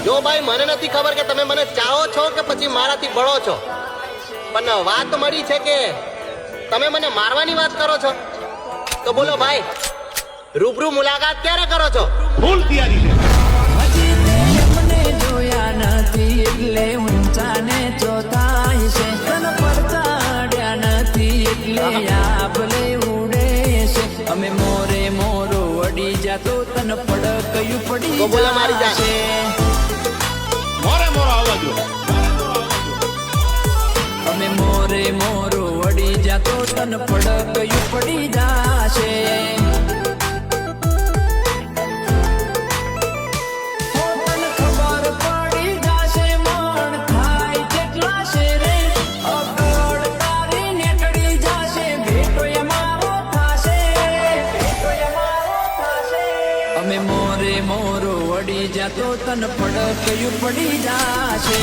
જો ભાઈ મને નથી ખબર કે તમે મને ચાહો છો કે પછી મારાથી બળો છો, પણ વાત મળી છે કે તમે મને મારવાની વાત કરો છો. તો બોલો ભાઈ, રૂબરૂ મુલાકાત ક્યારે કરો છો? ફૂલ તૈયારી છે. મને જોયા નથી એટલે ઊંચા ને ચોથાય છે, તન પડતાડ્યા નથી એટલે આપલે ઉડે છે. અમે મોરે મોરો વડી જાતો તન પડકયું પડી તો બોલો મારી જાન. છે. મોરે મોરો આવવા દો. અમે મોરે મોરો વડી જાતો તન પડકયું પડી જાશે. અમે મોરે મોરો વડી જાતો તન પડકયું પડી જાશે.